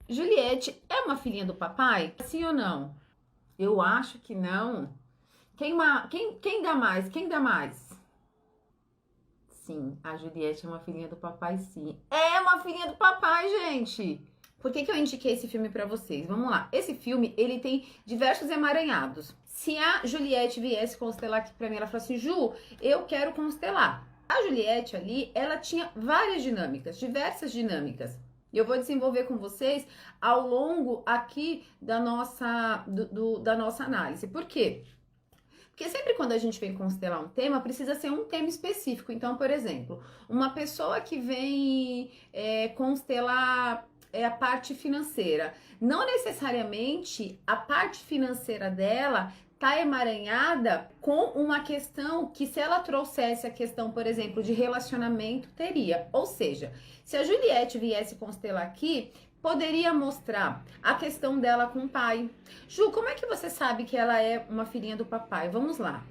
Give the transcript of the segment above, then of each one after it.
Juliette é uma filhinha do papai? Sim ou não? Eu acho que não. Quem dá mais? Quem dá mais? Sim, a Juliette é uma filhinha do papai, sim. É uma filhinha do papai, gente! Por que eu indiquei esse filme pra vocês? Vamos lá. Esse filme, ele tem diversos emaranhados. Se a Juliette viesse constelar aqui pra mim, ela falasse assim, Ju, eu quero constelar. A Juliette ali, ela tinha várias dinâmicas, diversas dinâmicas. E eu vou desenvolver com vocês ao longo aqui da da nossa análise. Por quê? Porque sempre quando a gente vem constelar um tema, precisa ser um tema específico. Então, por exemplo, uma pessoa que vem constelar a parte financeira, não necessariamente a parte financeira dela tá emaranhada com uma questão que, se ela trouxesse a questão, por exemplo, de relacionamento, teria. Ou seja, se a Juliette viesse constelar aqui, poderia mostrar a questão dela com o pai. Ju, como é que você sabe que ela é uma filhinha do papai? Vamos lá.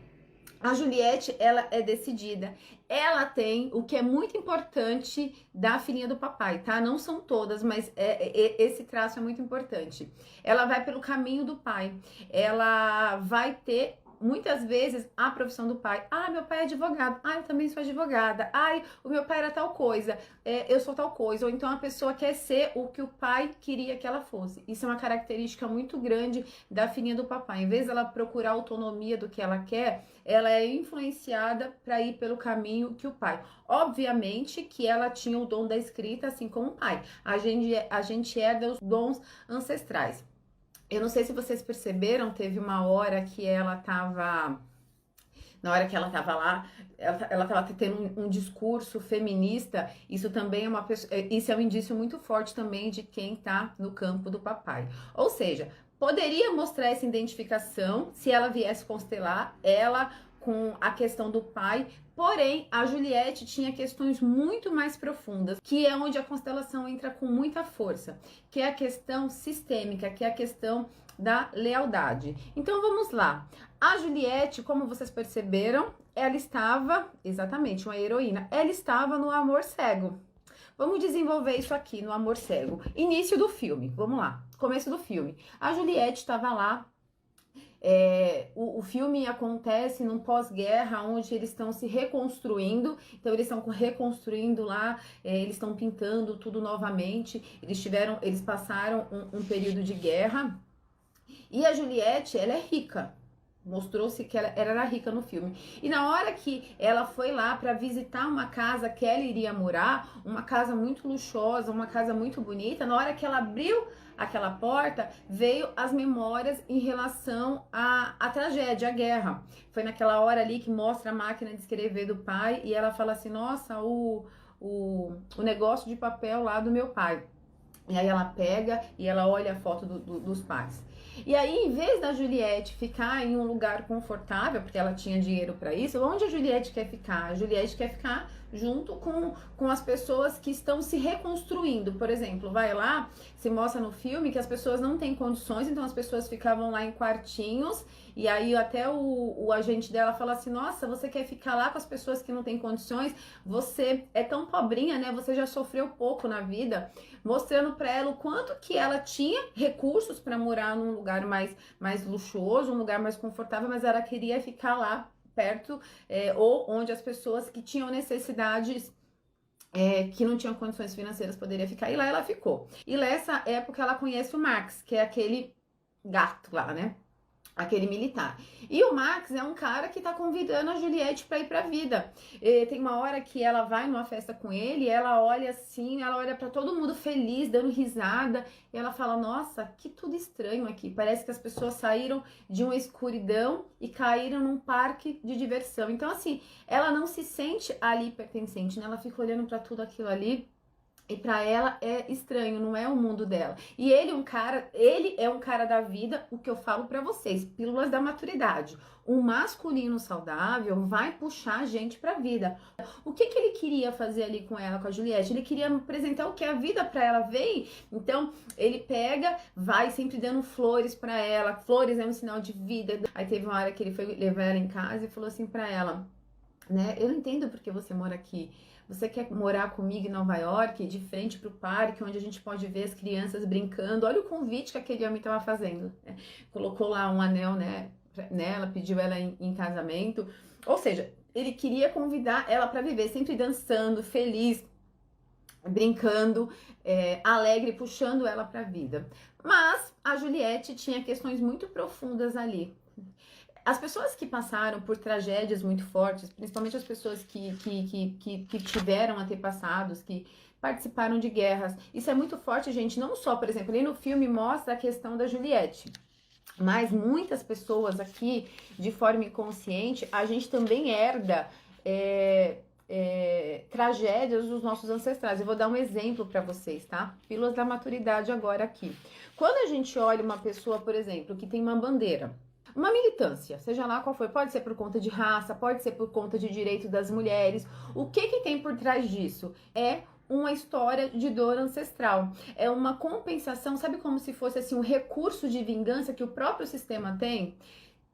A Juliette, ela é decidida. Ela tem o que é muito importante da filhinha do papai, tá? Não são todas, mas esse traço é muito importante. Ela vai pelo caminho do pai. Ela vai ter muitas vezes a profissão do pai. Ah, meu pai é advogado. Ah, eu também sou advogada. Ai, o meu pai era tal coisa. Eu sou tal coisa. Ou então a pessoa quer ser o que o pai queria que ela fosse. Isso é uma característica muito grande da filhinha do papai. Em vez dela procurar autonomia do que ela quer, ela é influenciada para ir pelo caminho que o pai. Obviamente que ela tinha o dom da escrita, assim como o pai. A gente herda os dons ancestrais. Eu não sei se vocês perceberam, teve uma hora que ela tava. Na hora que ela tava lá, ela tava tendo um discurso feminista. Isso também é isso é um indício muito forte também de quem tá no campo do papai. Ou seja, poderia mostrar essa identificação se ela viesse constelar ela com a questão do pai. Porém, a Juliette tinha questões muito mais profundas, que é onde a constelação entra com muita força, que é a questão sistêmica, que é a questão da lealdade. Então vamos lá. A Juliette, como vocês perceberam, ela estava, exatamente, uma heroína, ela estava no amor cego. Vamos desenvolver isso aqui no amor cego. Início do filme, vamos lá. Começo do filme. A Juliette estava lá. O filme acontece num pós-guerra, onde eles estão se reconstruindo. Então eles estão reconstruindo lá, eles estão pintando tudo novamente. Eles passaram um período de guerra. E a Juliette, ela é rica. Mostrou-se que ela era rica no filme. E na hora que ela foi lá para visitar uma casa que ela iria morar, uma casa muito luxuosa, uma casa muito bonita, na hora que ela abriu aquela porta, veio as memórias em relação à tragédia, à guerra. Foi naquela hora ali que mostra a máquina de escrever do pai e ela fala assim, nossa, o negócio de papel lá do meu pai. E aí ela pega e ela olha a foto dos pais. E aí, em vez da Juliette ficar em um lugar confortável, porque ela tinha dinheiro para isso, onde a Juliette quer ficar? A Juliette quer ficar junto com as pessoas que estão se reconstruindo. Por exemplo, vai lá, se mostra no filme que as pessoas não têm condições, então as pessoas ficavam lá em quartinhos, e aí até o agente dela fala assim, nossa, você quer ficar lá com as pessoas que não têm condições? Você é tão pobrinha, né? Você já sofreu pouco na vida, mostrando para ela o quanto que ela tinha recursos para morar num lugar mais luxuoso, um lugar mais confortável, mas ela queria ficar lá perto, ou onde as pessoas que tinham necessidades, que não tinham condições financeiras, poderia ficar. E lá ela ficou. E nessa época ela conhece o Max, que é aquele gato lá, né? Aquele militar. E o Max é um cara que tá convidando a Juliette pra ir pra vida. Tem uma hora que ela vai numa festa com ele, ela olha assim, ela olha pra todo mundo feliz, dando risada, e ela fala, nossa, que tudo estranho aqui. Parece que as pessoas saíram de uma escuridão e caíram num parque de diversão. Então, assim, ela não se sente ali pertencente, né? Ela fica olhando pra tudo aquilo ali. E pra ela é estranho, não é o mundo dela. E ele é um cara da vida, o que eu falo pra vocês, pílulas da maturidade. Um masculino saudável vai puxar a gente pra vida. O que ele queria fazer ali com ela, com a Juliette? Ele queria apresentar o que a vida pra ela veio. Então, ele pega, vai sempre dando flores pra ela. Flores é um sinal de vida. Aí teve uma hora que ele foi levar ela em casa e falou assim pra ela, né? Eu não entendo porque você mora aqui. você quer morar comigo em Nova York, de frente para o parque, onde a gente pode ver as crianças brincando? Olha o convite que aquele homem estava fazendo, né? Colocou lá um anel, né, nela, pediu ela em casamento. Ou seja, ele queria convidar ela para viver, sempre dançando, feliz, brincando, alegre, puxando ela para a vida. Mas a Juliette tinha questões muito profundas ali. As pessoas que passaram por tragédias muito fortes, principalmente as pessoas que tiveram antepassados, que participaram de guerras, isso é muito forte, gente. Não só, por exemplo, ali no filme mostra a questão da Juliette, mas muitas pessoas aqui, de forma inconsciente, a gente também herda tragédias dos nossos ancestrais. Eu vou dar um exemplo para vocês, tá? Pílulas da maturidade agora aqui. Quando a gente olha uma pessoa, por exemplo, que tem uma bandeira, uma militância, seja lá qual for, pode ser por conta de raça, pode ser por conta de direito das mulheres. O que tem por trás disso? É uma história de dor ancestral. É uma compensação, sabe, como se fosse assim um recurso de vingança que o próprio sistema tem?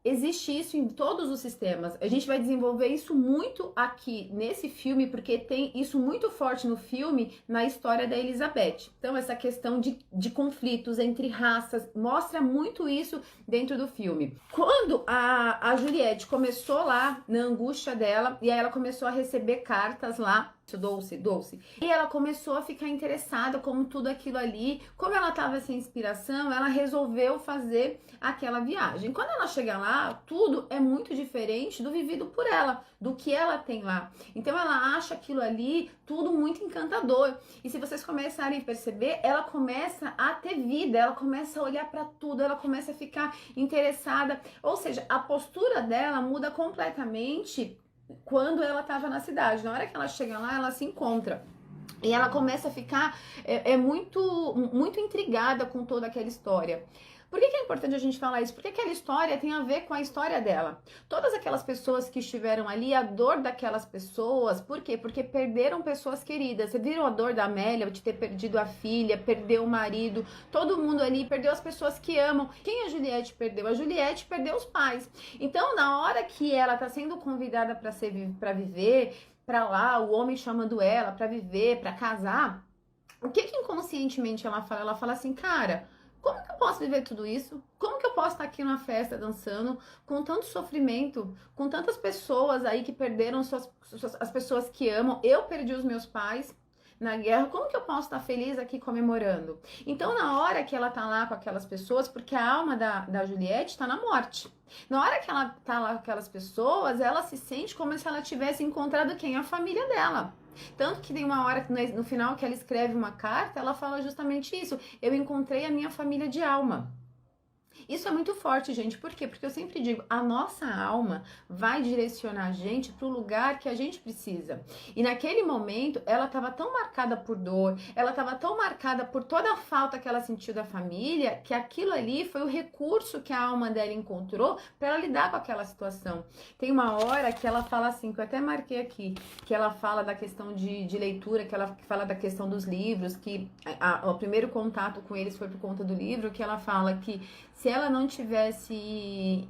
Existe isso em todos os sistemas. A gente vai desenvolver isso muito aqui nesse filme, porque tem isso muito forte no filme, na história da Elizabeth. Então, essa questão de conflitos entre raças, mostra muito isso dentro do filme. Quando a Juliette começou lá, na angústia dela, e aí ela começou a receber cartas lá, Dulce. E ela começou a ficar interessada como tudo aquilo ali, como ela estava sem inspiração, ela resolveu fazer aquela viagem. Quando ela chega lá, tudo é muito diferente do vivido por ela, do que ela tem lá. Então ela acha aquilo ali tudo muito encantador. E se vocês começarem a perceber, ela começa a ter vida, ela começa a olhar para tudo, ela começa a ficar interessada. Ou seja, a postura dela muda completamente quando ela estava na cidade. Na hora que ela chega lá, ela se encontra. E ela começa a ficar muito intrigada com toda aquela história. Por que é importante a gente falar isso? Porque aquela história tem a ver com a história dela. Todas aquelas pessoas que estiveram ali, a dor daquelas pessoas, por quê? Porque perderam pessoas queridas. Você viram a dor da Amélia de ter perdido a filha, perdeu o marido, todo mundo ali perdeu as pessoas que amam. Quem a Juliette perdeu? A Juliette perdeu os pais. Então, na hora que ela está sendo convidada para viver, para lá, o homem chamando ela para viver, para casar, o que inconscientemente ela fala? Ela fala assim, cara, como que eu posso viver tudo isso? Como que eu posso estar aqui numa festa dançando com tanto sofrimento, com tantas pessoas aí que perderam as pessoas que amam? Eu perdi os meus pais na guerra, como que eu posso estar feliz aqui comemorando? Então, na hora que ela tá lá com aquelas pessoas, porque a alma da Juliette tá na morte. Na hora que ela tá lá com aquelas pessoas, ela se sente como se ela tivesse encontrado quem? A família dela. Tanto que tem uma hora, no final, que ela escreve uma carta, ela fala justamente isso. Eu encontrei a minha família de alma. Isso é muito forte, gente. Por quê? Porque eu sempre digo, a nossa alma vai direcionar a gente para o lugar que a gente precisa. E naquele momento, ela estava tão marcada por dor, ela estava tão marcada por toda a falta que ela sentiu da família, que aquilo ali foi o recurso que a alma dela encontrou para ela lidar com aquela situação. Tem uma hora que ela fala assim, que eu até marquei aqui, que ela fala da questão de leitura, que ela fala da questão dos livros, que o primeiro contato com eles foi por conta do livro, que ela fala que se ela não tivesse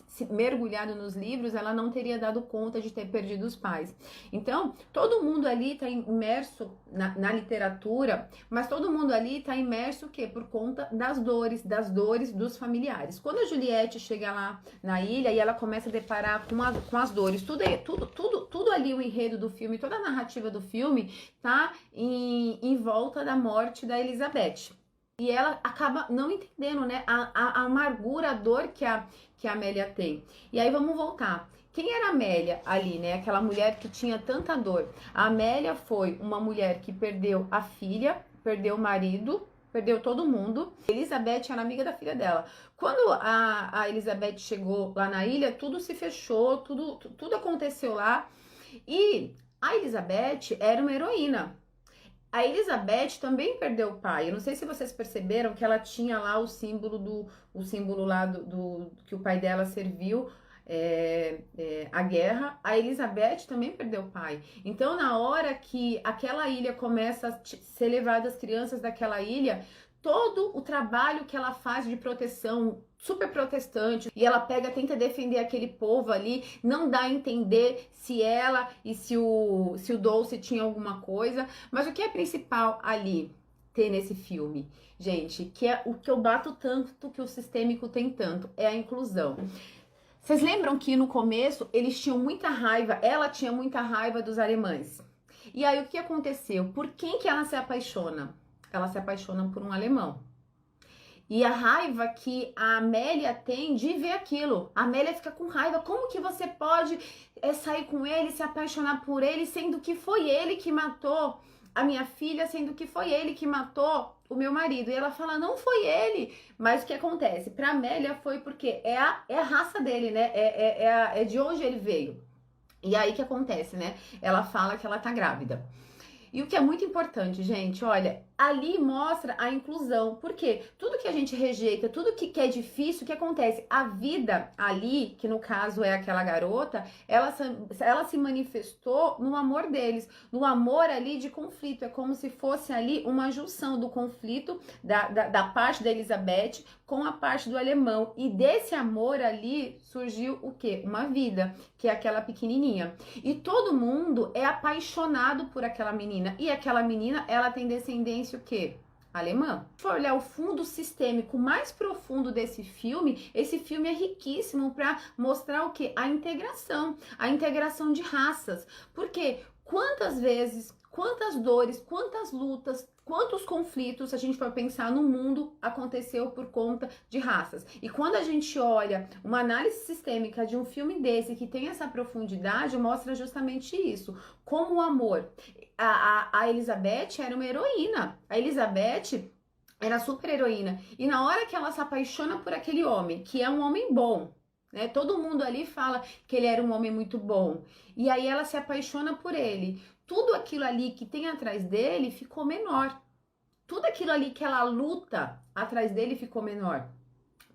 se mergulhado nos livros, ela não teria dado conta de ter perdido os pais. Então, todo mundo ali está imerso na literatura, mas todo mundo ali está imerso o quê? Por conta das dores dos familiares. Quando a Juliette chega lá na ilha e ela começa a deparar com as dores, tudo ali, o enredo do filme, toda a narrativa do filme tá em volta da morte da Elizabeth. E ela acaba não entendendo, né, a amargura, a dor que a Amélia tem. E aí vamos voltar. Quem era a Amélia ali, né? Aquela mulher que tinha tanta dor. A Amélia foi uma mulher que perdeu a filha, perdeu o marido, perdeu todo mundo. Elizabeth era amiga da filha dela. Quando a Elizabeth chegou lá na ilha, tudo se fechou, tudo aconteceu lá. E a Elizabeth era uma heroína. A Elizabeth também perdeu o pai. Eu não sei se vocês perceberam que ela tinha lá o símbolo lá do que o pai dela serviu a guerra. A Elizabeth também perdeu o pai. Então, na hora que aquela ilha começa a ser levada, as crianças daquela ilha, todo o trabalho que ela faz de proteção, super protestante, e ela tenta defender aquele povo ali, não dá a entender se ela e se o Dulce tinha alguma coisa, mas o que é principal ali ter nesse filme, gente, que é o que eu bato tanto, que o sistêmico tem tanto, é a inclusão. Vocês lembram que no começo eles tinham muita raiva, ela tinha muita raiva dos alemães. E aí o que aconteceu? Por quem que ela se apaixona? Ela se apaixona por um alemão. E a raiva que a Amélia tem de ver aquilo. A Amélia fica com raiva. Como que você pode sair com ele, se apaixonar por ele, sendo que foi ele que matou a minha filha, sendo que foi ele que matou o meu marido? E ela fala, não foi ele. Mas o que acontece? Pra Amélia foi porque é a raça dele, né? É de onde ele veio. E aí o que acontece, né? Ela fala que ela tá grávida. E o que é muito importante, gente, olha, ali mostra a inclusão. Por quê? Tudo que a gente rejeita, tudo que é difícil, o que acontece? A vida ali, que no caso é aquela garota, ela se manifestou no amor deles, no amor ali de conflito. É como se fosse ali uma junção do conflito da parte da Elizabeth com a parte do alemão. E desse amor ali surgiu o quê? Uma vida, que é aquela pequenininha. E todo mundo é apaixonado por aquela menina. E aquela menina, ela tem descendência o quê? Alemã. Se for olhar o fundo sistêmico mais profundo desse filme, esse filme é riquíssimo para mostrar o quê? A integração de raças. Porque quantas vezes, quantas dores, quantas lutas, quantos conflitos, a gente for pensar no mundo, aconteceu por conta de raças. E quando a gente olha uma análise sistêmica de um filme desse que tem essa profundidade, mostra justamente isso. Como o amor. A Elizabeth era uma heroína. A Elizabeth era super heroína. E na hora que ela se apaixona por aquele homem, que é um homem bom, né? Todo mundo ali fala que ele era um homem muito bom. E aí ela se apaixona por ele. Tudo aquilo ali que tem atrás dele ficou menor. Tudo aquilo ali que ela luta atrás dele ficou menor.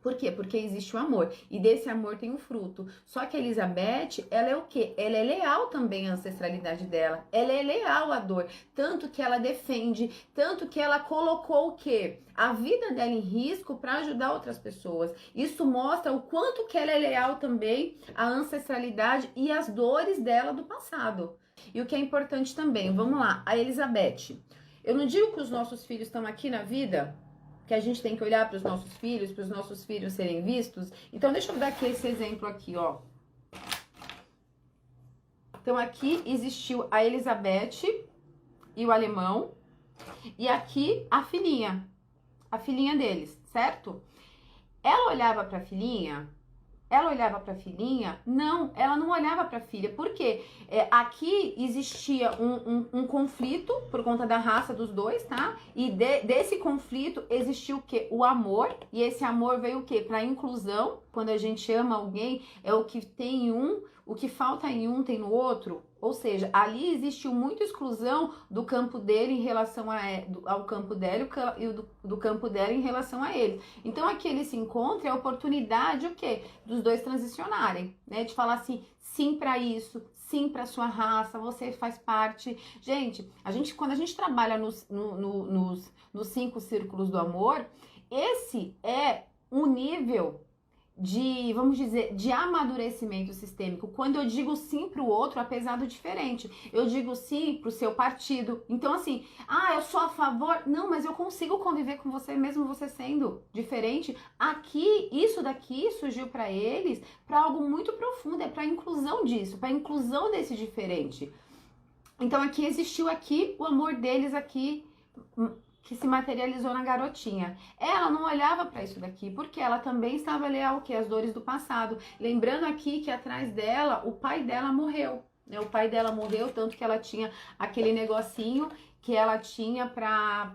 Por quê? Porque existe o amor. E desse amor tem um fruto. Só que a Elizabeth, ela é o quê? Ela é leal também à ancestralidade dela. Ela é leal à dor. Tanto que ela defende, tanto que ela colocou o quê? A vida dela em risco para ajudar outras pessoas. Isso mostra o quanto que ela é leal também à ancestralidade e às dores dela do passado. E o que é importante também, vamos lá, a Elizabeth. Eu não digo que os nossos filhos estão aqui na vida, que a gente tem que olhar para os nossos filhos serem vistos. Então, deixa eu dar aqui esse exemplo aqui, ó. Então, aqui existiu a Elizabeth e o alemão. E aqui a filhinha deles, certo? Ela olhava para a filhinha... Não, ela não olhava para a filha. Por quê? Aqui existia um conflito por conta da raça dos dois, tá? E desse conflito existiu o quê? O amor. E esse amor veio o quê? Para inclusão. Quando a gente ama alguém, é o que tem em um, o que falta em um tem no outro. Ou seja, ali existiu muita exclusão do campo dele em relação ao campo dela e do campo dela em relação a ele. Então aqui ele se encontra, é a oportunidade o quê? Dos dois transicionarem, né? De falar assim, sim para isso, sim para sua raça, você faz parte. Gente, quando a gente trabalha nos 5 círculos do amor, esse é um nível vamos dizer, de amadurecimento sistêmico. Quando eu digo sim para o outro, apesar do diferente, eu digo sim para o seu partido. Então, assim, eu sou a favor. Não, mas eu consigo conviver com você mesmo você sendo diferente. Aqui, isso daqui surgiu para eles para algo muito profundo, é para a inclusão disso, para a inclusão desse diferente. Então, aqui existiu o amor deles aqui, que se materializou na garotinha. Ela não olhava para isso daqui, porque ela também estava leal às dores do passado. Lembrando aqui que atrás dela, o pai dela morreu. Né? O pai dela morreu, tanto que ela tinha aquele negocinho que ela tinha para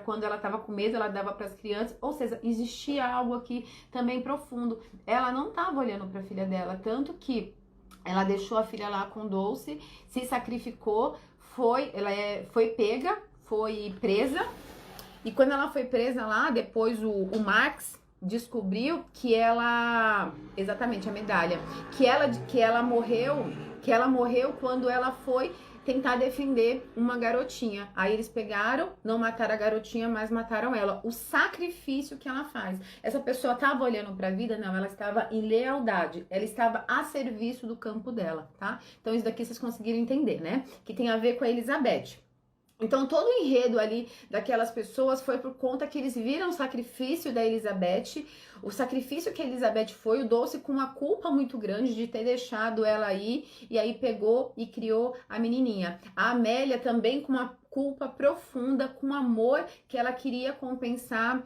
quando ela estava com medo, ela dava para as crianças. Ou seja, existia algo aqui também profundo. Ela não estava olhando para a filha dela, tanto que ela deixou a filha lá com Dulce, se sacrificou, foi pega, foi presa, e quando ela foi presa lá, depois o Max descobriu que exatamente a medalha, que ela morreu quando ela foi tentar defender uma garotinha. Aí eles pegaram, não mataram a garotinha, mas mataram ela. O sacrifício que ela faz. Essa pessoa estava olhando para a vida? Não, ela estava em lealdade. Ela estava a serviço do campo dela, tá? Então isso daqui vocês conseguiram entender, né? Que tem a ver com a Elizabeth. Então, todo o enredo ali daquelas pessoas foi por conta que eles viram o sacrifício da Elizabeth, o sacrifício que a Elizabeth foi, o Doce com uma culpa muito grande de ter deixado ela aí, e aí pegou e criou a menininha. A Amélia também com uma culpa profunda, com amor que ela queria compensar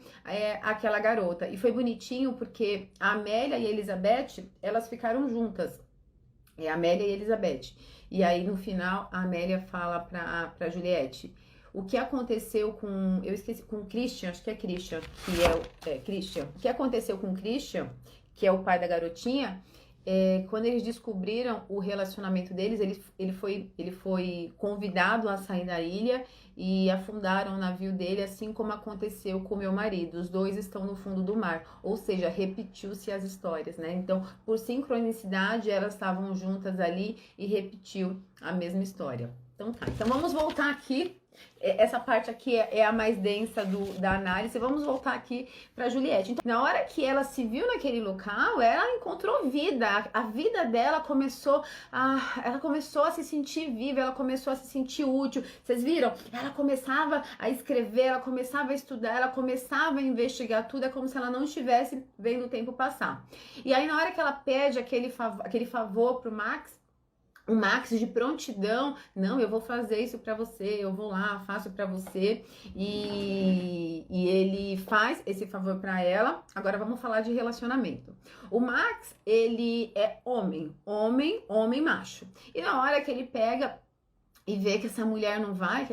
aquela garota. E foi bonitinho porque a Amélia e a Elizabeth, elas ficaram juntas. É a Amélia e a Elizabeth. E aí, no final, a Amélia fala pra Juliette o que aconteceu com... Eu esqueci, com o Christian, acho que é Christian, que é o... Christian. O que aconteceu com o Christian, que é o pai da garotinha, quando eles descobriram o relacionamento deles, ele foi convidado a sair da ilha e afundaram o navio dele, assim como aconteceu com meu marido. Os dois estão no fundo do mar, ou seja, repetiu-se as histórias, né? Então, por sincronicidade, elas estavam juntas ali e repetiu a mesma história. Então tá, então vamos voltar aqui. Essa parte aqui é a mais densa da análise. Vamos voltar aqui para Juliette. Então, na hora que ela se viu naquele local, ela encontrou vida. A vida dela ela começou a se sentir viva, ela começou a se sentir útil. Vocês viram? Ela começava a escrever, ela começava a estudar, ela começava a investigar tudo. É como se ela não estivesse vendo o tempo passar. E aí, na hora que ela pede aquele favor pro Max, o Max de prontidão, não, eu vou fazer isso pra você, eu vou lá, faço pra você, e ele faz esse favor pra ela. Agora vamos falar de relacionamento. O Max, ele é homem macho. E na hora que ele pega e vê que essa mulher não vai,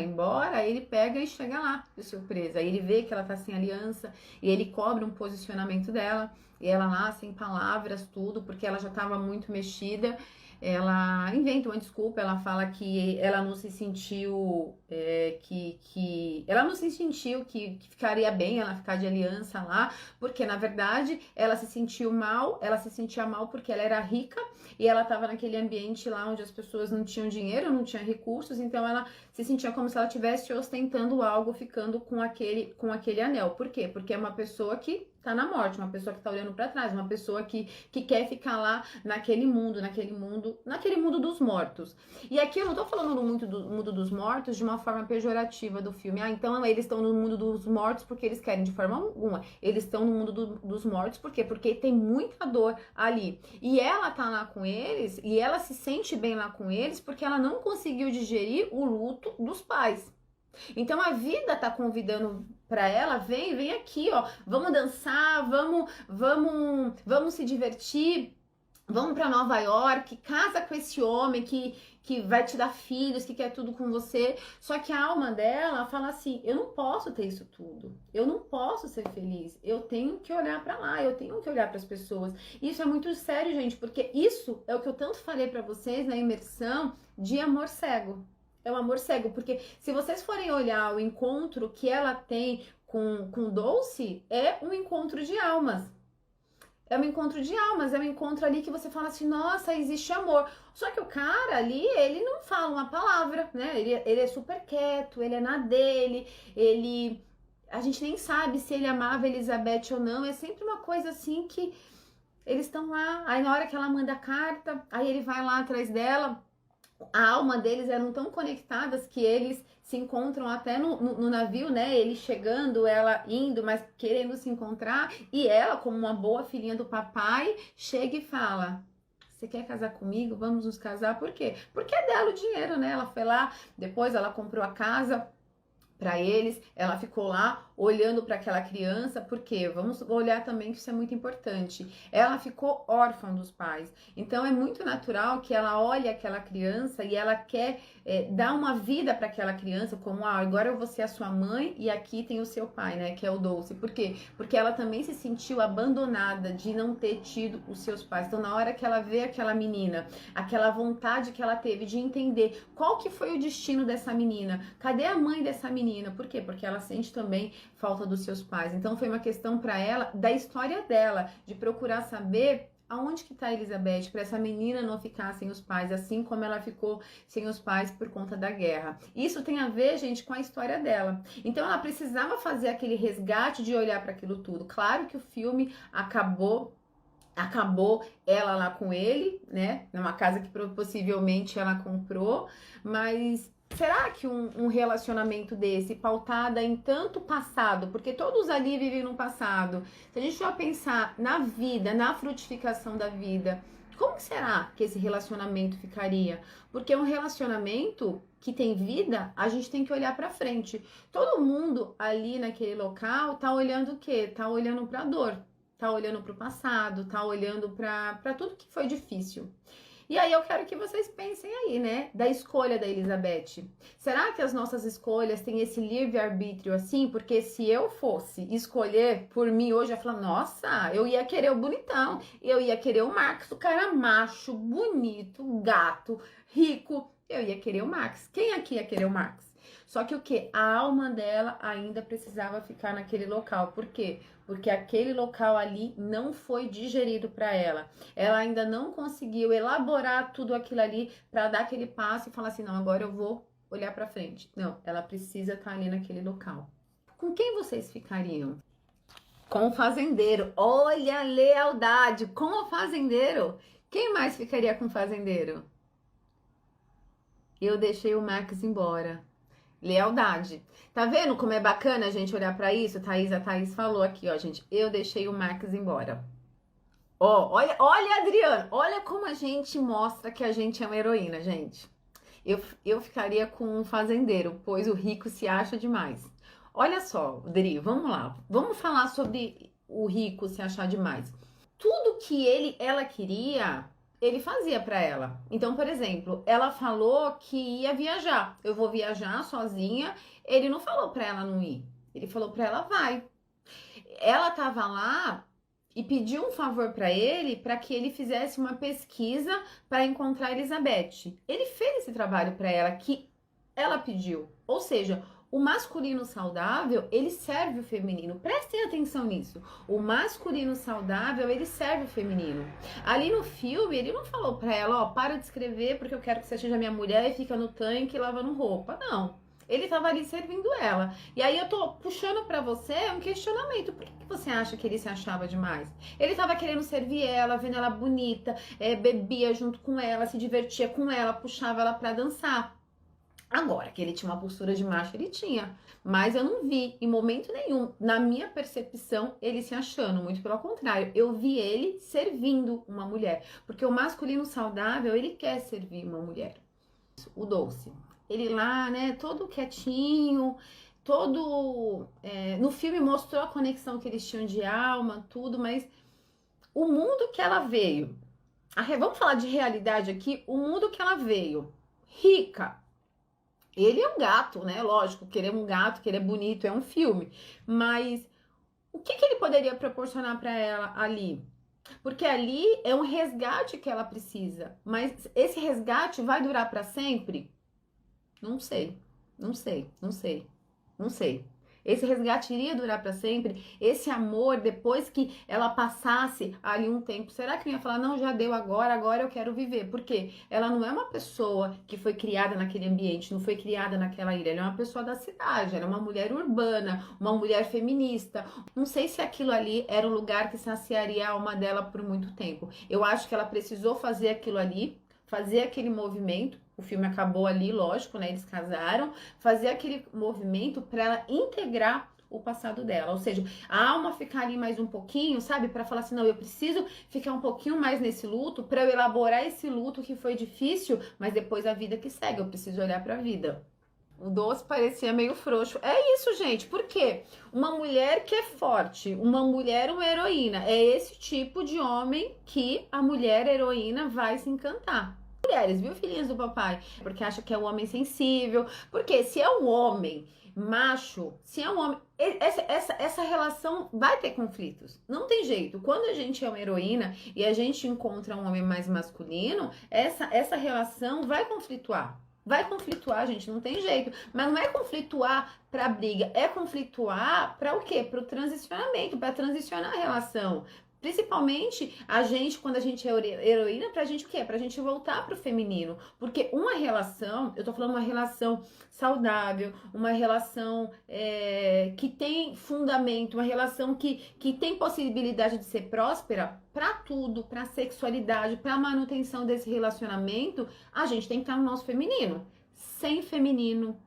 embora, aí ele pega e chega lá, de surpresa. Aí ele vê que ela tá sem aliança, e ele cobra um posicionamento dela, e ela lá, sem palavras, tudo, porque ela já tava muito mexida. Ela inventa uma desculpa, ela fala que ela não se sentiu ela não se sentiu que ficaria bem ela ficar de aliança lá, porque na verdade ela se sentia mal porque ela era rica e ela estava naquele ambiente lá onde as pessoas não tinham dinheiro, não tinham recursos, então ela se sentia como se ela estivesse ostentando algo, ficando com aquele anel. Por quê? Porque é uma pessoa que tá na morte, uma pessoa que tá olhando para trás, uma pessoa que quer ficar lá naquele mundo dos mortos. E aqui eu não tô falando muito do mundo dos mortos de uma forma pejorativa do filme. Então eles estão no mundo dos mortos porque eles querem, de forma alguma. Eles estão no mundo dos mortos por quê? Porque tem muita dor ali. E ela tá lá com eles e ela se sente bem lá com eles porque ela não conseguiu digerir o luto dos pais. Então a vida tá convidando para ela, vem aqui, ó, vamos dançar, vamos se divertir, vamos para Nova York, casa com esse homem que vai te dar filhos, que quer tudo com você. Só que a alma dela fala assim: eu não posso ter isso tudo, eu não posso ser feliz, eu tenho que olhar para lá, eu tenho que olhar para as pessoas. Isso é muito sério, gente, porque isso é o que eu tanto falei para vocês na imersão de amor cego. É um amor cego, porque se vocês forem olhar o encontro que ela tem com Dulce, é um encontro de almas. É um encontro de almas, é um encontro ali que você fala assim, nossa, existe amor. Só que o cara ali, ele não fala uma palavra, né? Ele é super quieto, ele é na dele, a gente nem sabe se ele amava Elizabeth ou não, é sempre uma coisa assim que eles estão lá, aí na hora que ela manda a carta, aí ele vai lá atrás dela. A alma deles eram tão conectadas que eles se encontram até no navio, né? Ele chegando, ela indo, mas querendo se encontrar. E ela, como uma boa filhinha do papai, chega e fala: você quer casar comigo? Vamos nos casar. Por quê? Porque é dela o dinheiro, né? Ela foi lá, depois ela comprou a casa para eles, ela ficou lá olhando para aquela criança, porque vamos olhar também que isso é muito importante. Ela ficou órfã dos pais, então é muito natural que ela olhe aquela criança e ela quer dar uma vida para aquela criança, como agora eu vou ser a sua mãe e aqui tem o seu pai, né, que é o Dulce. Por quê? Porque ela também se sentiu abandonada de não ter tido os seus pais. Então na hora que ela vê aquela menina, aquela vontade que ela teve de entender qual que foi o destino dessa menina, cadê a mãe dessa menina? Por quê? Porque ela sente também falta dos seus pais. Então foi uma questão para ela da história dela, de procurar saber aonde que tá a Elizabeth para essa menina não ficar sem os pais, assim como ela ficou sem os pais por conta da guerra? Isso tem a ver, gente, com a história dela. Então ela precisava fazer aquele resgate de olhar para aquilo tudo. Claro que o filme acabou ela lá com ele, né? Numa casa que possivelmente ela comprou, mas será que um relacionamento desse, pautada em tanto passado, porque todos ali vivem no passado, se a gente for pensar na vida, na frutificação da vida, como que será que esse relacionamento ficaria? Porque um relacionamento que tem vida, a gente tem que olhar para frente. Todo mundo ali naquele local tá olhando o quê? Tá olhando para a dor. Tá olhando para o passado, tá olhando para tudo que foi difícil. E aí eu quero que vocês pensem aí, né, da escolha da Elizabeth. Será que as nossas escolhas têm esse livre-arbítrio assim? Porque se eu fosse escolher por mim hoje, eu ia falar, nossa, eu ia querer o bonitão, eu ia querer o Max, o cara macho, bonito, gato, rico, eu ia querer o Max. Quem aqui ia querer o Max? Só que o que? A alma dela ainda precisava ficar naquele local. Por quê? Porque aquele local ali não foi digerido para ela. Ela ainda não conseguiu elaborar tudo aquilo ali para dar aquele passo e falar assim, não, agora eu vou olhar para frente. Não, ela precisa estar ali naquele local. Com quem vocês ficariam? Com o fazendeiro. Olha a lealdade. Com o fazendeiro. Quem mais ficaria com o fazendeiro? Eu deixei o Max embora. Lealdade. Tá vendo como é bacana a gente olhar pra isso? A Thaís falou aqui, ó, gente. Eu deixei o Max embora. Ó, olha, Adriano. Olha como a gente mostra que a gente é uma heroína, gente. Eu ficaria com um fazendeiro, pois o rico se acha demais. Olha só, Dri, vamos lá. Vamos falar sobre o rico se achar demais. Tudo que ela queria, ele fazia pra ela. Então, por exemplo, ela falou que ia viajar. Eu vou viajar sozinha. Ele não falou pra ela não ir. Ele falou pra ela vai. Ela tava lá e pediu um favor pra ele para que ele fizesse uma pesquisa para encontrar a Elizabeth. Ele fez esse trabalho pra ela que ela pediu. Ou seja, o masculino saudável, ele serve o feminino. Prestem atenção nisso. O masculino saudável, ele serve o feminino. Ali no filme, ele não falou pra ela, ó, para de escrever porque eu quero que você seja minha mulher e fica no tanque lavando roupa. Não. Ele tava ali servindo ela. E aí eu tô puxando pra você um questionamento. Por que você acha que ele se achava demais? Ele tava querendo servir ela, vendo ela bonita, bebia junto com ela, se divertia com ela, puxava ela pra dançar. Agora, que ele tinha uma postura de macho, ele tinha. Mas eu não vi, em momento nenhum, na minha percepção, ele se achando. Muito pelo contrário, eu vi ele servindo uma mulher. Porque o masculino saudável, ele quer servir uma mulher. O Doce. Ele lá, né, todo quietinho, todo... no filme mostrou a conexão que eles tinham de alma, tudo, mas o mundo que ela veio... Vamos falar de realidade aqui. O mundo que ela veio, rica, ele é um gato, né? Lógico, querer um gato, querer bonito, é um filme. Mas o que ele poderia proporcionar para ela ali? Porque ali é um resgate que ela precisa. Mas esse resgate vai durar para sempre? Não sei, não sei, não sei, não sei. Esse resgate iria durar para sempre? Esse amor, depois que ela passasse ali um tempo, será que eu ia falar, não, já deu agora eu quero viver? Porque ela não é uma pessoa que foi criada naquele ambiente, não foi criada naquela ilha. Ela é uma pessoa da cidade, ela é uma mulher urbana, uma mulher feminista. Não sei se aquilo ali era um lugar que saciaria a alma dela por muito tempo. Eu acho que ela precisou fazer aquilo ali, fazer aquele movimento. O filme acabou ali, lógico, né? Eles casaram, fazer aquele movimento para ela integrar o passado dela, ou seja, a alma ficar ali mais um pouquinho, sabe, para falar assim, não, eu preciso ficar um pouquinho mais nesse luto para eu elaborar esse luto que foi difícil, mas depois a vida que segue, eu preciso olhar para a vida. O Doce parecia meio frouxo. É isso, gente. Por quê? Uma mulher que é forte, uma mulher, uma heroína. É esse tipo de homem que a mulher heroína vai se encantar. Mulheres, viu, filhinhas do papai? Porque acha que é um homem sensível. Porque se é um homem macho, se é um homem... Essa relação vai ter conflitos. Não tem jeito. Quando a gente é uma heroína e a gente encontra um homem mais masculino, essa relação vai conflituar. Vai conflituar, gente, não tem jeito. Mas não é conflituar pra briga, é conflituar pra o quê? Pro transicionamento, pra transicionar a relação. Principalmente a gente, quando a gente é heroína, pra gente o quê? Pra gente voltar pro feminino. Porque uma relação, eu tô falando uma relação saudável, uma relação que tem fundamento, uma relação que tem possibilidade de ser próspera, pra tudo, pra sexualidade, pra manutenção desse relacionamento, a gente tem que estar no nosso feminino. Sem feminino,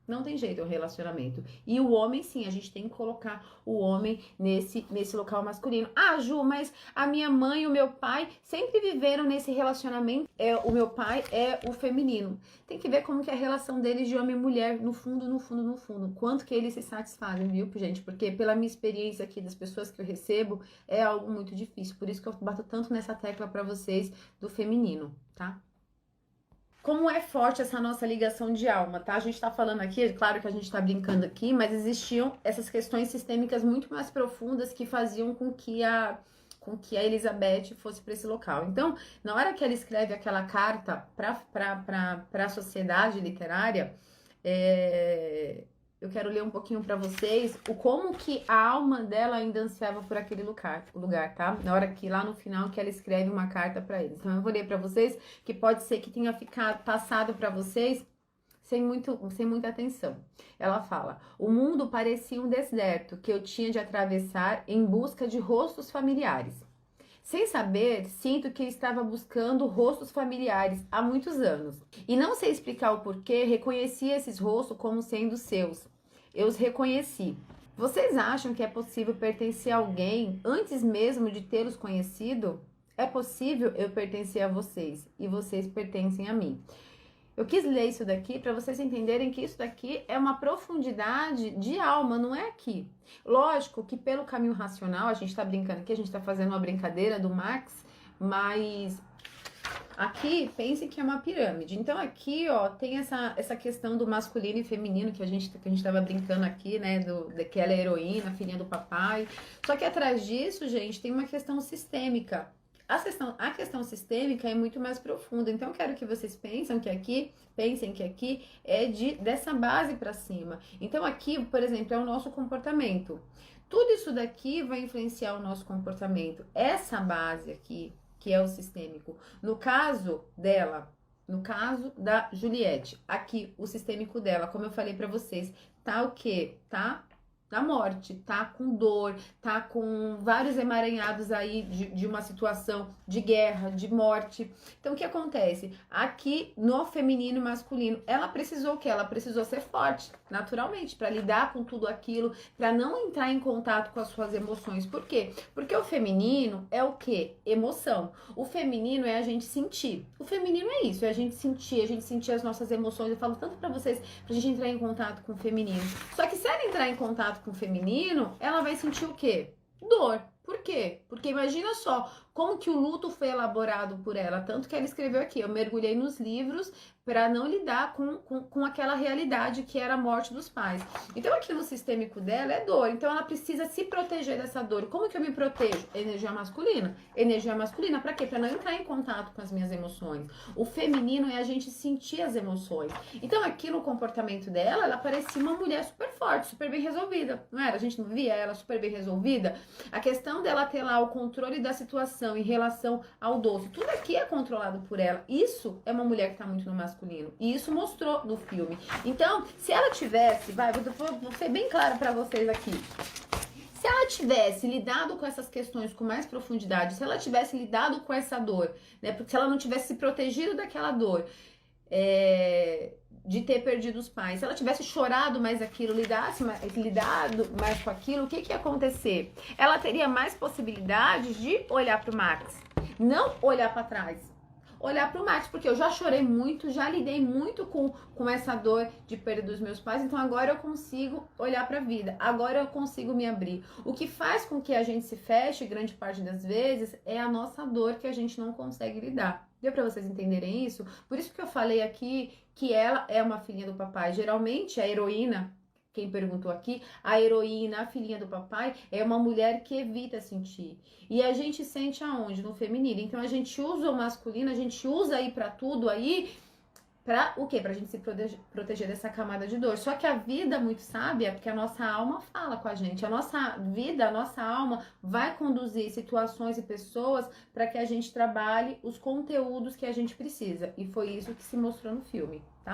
não tem jeito, é um relacionamento. E o homem, sim, a gente tem que colocar o homem nesse local masculino. Ah, Ju, mas a minha mãe e o meu pai sempre viveram nesse relacionamento. O meu pai é o feminino. Tem que ver como que é a relação deles de homem e mulher, no fundo, no fundo, no fundo. Quanto que eles se satisfazem, viu, gente? Porque pela minha experiência aqui, das pessoas que eu recebo, é algo muito difícil. Por isso que eu bato tanto nessa tecla pra vocês do feminino, tá? Como é forte essa nossa ligação de alma, tá? A gente tá falando aqui, claro que a gente tá brincando aqui, mas existiam essas questões sistêmicas muito mais profundas que faziam com que a Elizabeth fosse para esse local. Então, na hora que ela escreve aquela carta para a sociedade literária, eu quero ler um pouquinho para vocês o como que a alma dela ainda ansiava por aquele lugar, tá? Na hora que lá no final que ela escreve uma carta para eles. Então eu vou ler para vocês, que pode ser que tenha passado para vocês sem muita atenção. Ela fala: "O mundo parecia um deserto que eu tinha de atravessar em busca de rostos familiares. Sem saber, sinto que estava buscando rostos familiares há muitos anos. E não sei explicar o porquê, reconheci esses rostos como sendo seus. Eu os reconheci. Vocês acham que é possível pertencer a alguém antes mesmo de tê-los conhecido? É possível eu pertencer a vocês e vocês pertencem a mim." Eu quis ler isso daqui para vocês entenderem que isso daqui é uma profundidade de alma, não é aqui. Lógico que pelo caminho racional, a gente tá brincando aqui, a gente tá fazendo uma brincadeira do Marx, mas aqui pensem que é uma pirâmide. Então aqui, ó, tem essa questão do masculino e feminino que a gente tava brincando aqui, né, que ela é heroína, filhinha do papai. Só que atrás disso, gente, tem uma questão sistêmica. A questão sistêmica é muito mais profunda. Então, eu quero que vocês pensem que aqui é dessa base para cima. Então, aqui, por exemplo, é o nosso comportamento. Tudo isso daqui vai influenciar o nosso comportamento. Essa base aqui, que é o sistêmico. No caso dela, no caso da Juliette, aqui, o sistêmico dela, como eu falei para vocês, tá o quê? Tá da morte, tá com dor, tá com vários emaranhados aí de uma situação de guerra, de morte. Então, o que acontece? Aqui, no feminino e masculino, ela precisou o quê? Ela precisou ser forte, naturalmente, para lidar com tudo aquilo, para não entrar em contato com as suas emoções. Por quê? Porque o feminino é o quê? Emoção. O feminino é a gente sentir. O feminino é isso, é a gente sentir as nossas emoções. Eu falo tanto para vocês, pra gente entrar em contato com o feminino. Só que se ela entrar em contato com o feminino, ela vai sentir o quê? Dor. Por quê? Porque imagina só como que o luto foi elaborado por ela. Tanto que ela escreveu aqui: eu mergulhei nos livros para não lidar com aquela realidade que era a morte dos pais. Então aqui no sistêmico dela é dor. Então ela precisa se proteger dessa dor. Como que eu me protejo? Energia masculina. Energia masculina para quê? Para não entrar em contato com as minhas emoções. O feminino é a gente sentir as emoções. Então aqui no comportamento dela, ela parecia uma mulher super forte, super bem resolvida. Não era? A gente não via ela super bem resolvida? A questão dela ter lá o controle da situação em relação ao doce, tudo aqui é controlado por ela. Isso é uma mulher que tá muito no masculino. E isso mostrou no filme. Então, se ela tivesse, vou ser bem clara pra vocês aqui. Se ela tivesse lidado com essas questões com mais profundidade, se ela tivesse lidado com essa dor, né? Porque se ela não tivesse se protegido daquela dor, de ter perdido os pais, se ela tivesse chorado mais aquilo, lidado mais com aquilo, o que ia acontecer? Ela teria mais possibilidades de olhar pro Max, não olhar para trás. Olhar pro Max, porque eu já chorei muito, já lidei muito com essa dor de perda dos meus pais, então agora eu consigo olhar pra vida, agora eu consigo me abrir. O que faz com que a gente se feche, grande parte das vezes, é a nossa dor que a gente não consegue lidar. Deu pra vocês entenderem isso? Por isso que eu falei aqui que ela é uma filhinha do papai. Geralmente a heroína, quem perguntou aqui, a heroína, a filhinha do papai, é uma mulher que evita sentir. E a gente sente aonde? No feminino. Então a gente usa o masculino, a gente usa aí pra tudo aí Pra o quê? Pra gente se proteger dessa camada de dor. Só que a vida é muito sábia, porque a nossa alma fala com a gente. A nossa vida, a nossa alma vai conduzir situações e pessoas para que a gente trabalhe os conteúdos que a gente precisa. E foi isso que se mostrou no filme, tá?